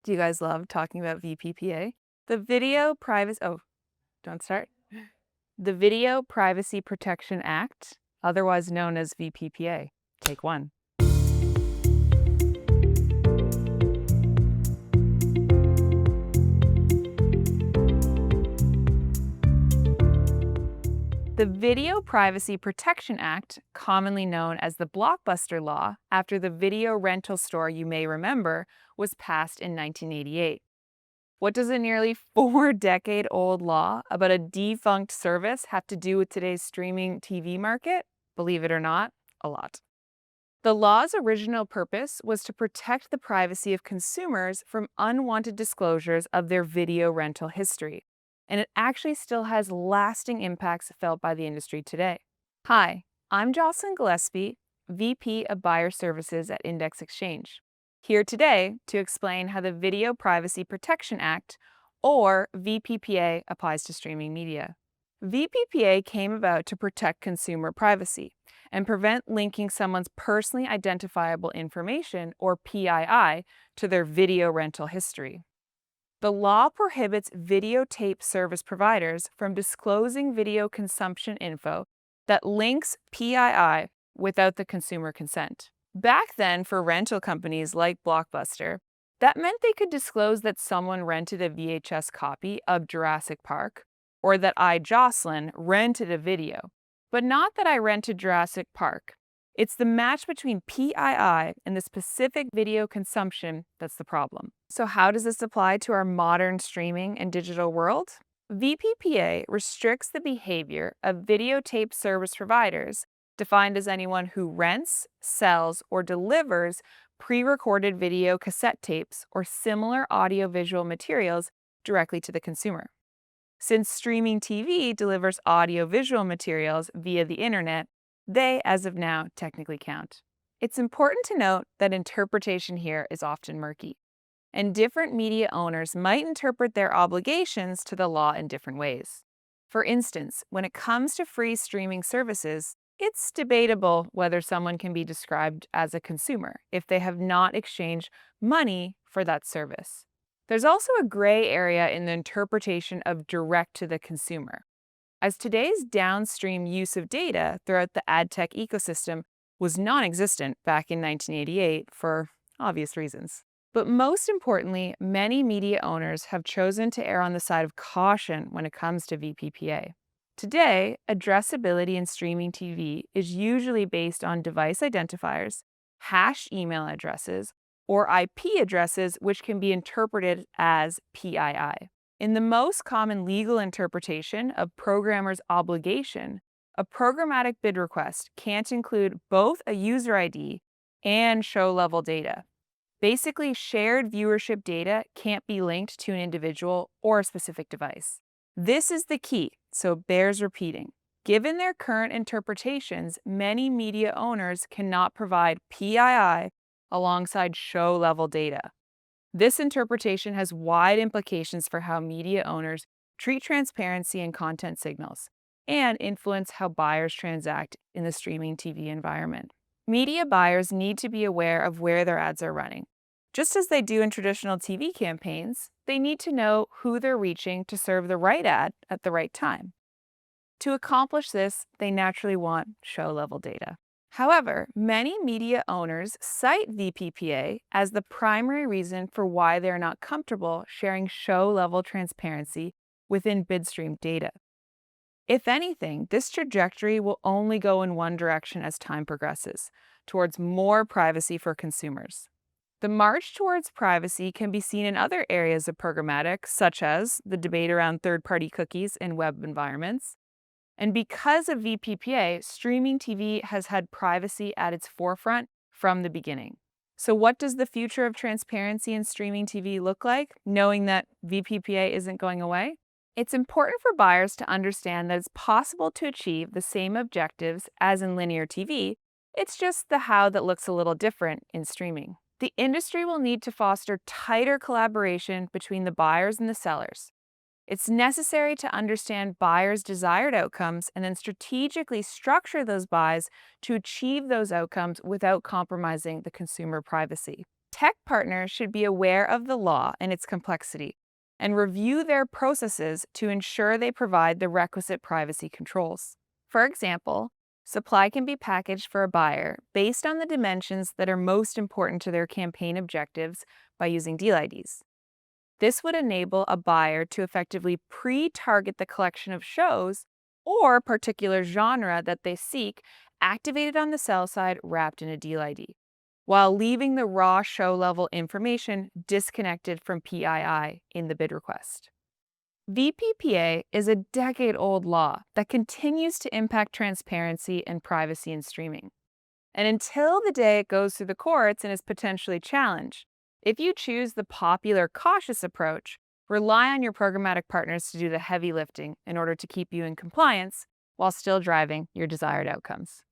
Do you guys love talking about VPPA? The Video Privacy Oh, don't start. The Video Privacy Protection Act, otherwise known as VPPA. Take one. The Video Privacy Protection Act, commonly known as the Blockbuster Law, after the video rental store you may remember, was passed in 1988. What does a nearly 4-decade-old law about a defunct service have to do with today's streaming TV market? Believe it or not, a lot. The law's original purpose was to protect the privacy of consumers from unwanted disclosures of their video rental history, and it actually still has lasting impacts felt by the industry today. Hi, I'm Jocelyn Gillespie, VP of Buyer Services at Index Exchange, here today to explain how the Video Privacy Protection Act, or VPPA, applies to streaming media. VPPA came about to protect consumer privacy and prevent linking someone's personally identifiable information, or PII, to their video rental history. The law prohibits videotape service providers from disclosing video consumption info that links PII without the consumer consent. Back then, for rental companies like Blockbuster, that meant they could disclose that someone rented a VHS copy of Jurassic Park, or that I, Jocelyn, rented a video, but not that I rented Jurassic Park. It's the match between PII and the specific video consumption that's the problem. So how does this apply to our modern streaming and digital world? VPPA restricts the behavior of videotape service providers, defined as anyone who rents, sells, or delivers pre-recorded video cassette tapes or similar audiovisual materials directly to the consumer. Since streaming TV delivers audiovisual materials via the internet, they, as of now, technically count. It's important to note that interpretation here is often murky, and different media owners might interpret their obligations to the law in different ways. For instance, when it comes to free streaming services, it's debatable whether someone can be described as a consumer if they have not exchanged money for that service. There's also a gray area in the interpretation of direct to the consumer, as today's downstream use of data throughout the ad tech ecosystem was non-existent back in 1988 for obvious reasons. But most importantly, many media owners have chosen to err on the side of caution when it comes to VPPA. Today, addressability in streaming TV is usually based on device identifiers, hash email addresses, or IP addresses which can be interpreted as PII. In the most common legal interpretation of programmer's obligation, a programmatic bid request can't include both a user ID and show-level data. Basically, shared viewership data can't be linked to an individual or a specific device. This is the key, so bears repeating. Given their current interpretations, many media owners cannot provide PII alongside show-level data. This interpretation has wide implications for how media owners treat transparency and content signals, and influence how buyers transact in the streaming TV environment. Media buyers need to be aware of where their ads are running. Just as they do in traditional TV campaigns, they need to know who they're reaching to serve the right ad at the right time. To accomplish this, they naturally want show-level data. However, many media owners cite VPPA as the primary reason for why they're not comfortable sharing show-level transparency within bidstream data. If anything, this trajectory will only go in one direction as time progresses, towards more privacy for consumers. The march towards privacy can be seen in other areas of programmatic, such as the debate around third-party cookies in web environments. And because of VPPA, streaming TV has had privacy at its forefront from the beginning. So what does the future of transparency in streaming TV look like, knowing that VPPA isn't going away? It's important for buyers to understand that it's possible to achieve the same objectives as in linear TV. It's just the how that looks a little different in streaming. The industry will need to foster tighter collaboration between the buyers and the sellers. It's necessary to understand buyers' desired outcomes and then strategically structure those buys to achieve those outcomes without compromising the consumer privacy. Tech partners should be aware of the law and its complexity and review their processes to ensure they provide the requisite privacy controls. For example, supply can be packaged for a buyer based on the dimensions that are most important to their campaign objectives by using deal IDs. This would enable a buyer to effectively pre-target the collection of shows or particular genre that they seek activated on the sell side wrapped in a deal ID, while leaving the raw show level information disconnected from PII in the bid request. VPPA is a decade-old law that continues to impact transparency and privacy in streaming. And until the day it goes through the courts and is potentially challenged, if you choose the popular cautious approach, rely on your programmatic partners to do the heavy lifting in order to keep you in compliance while still driving your desired outcomes.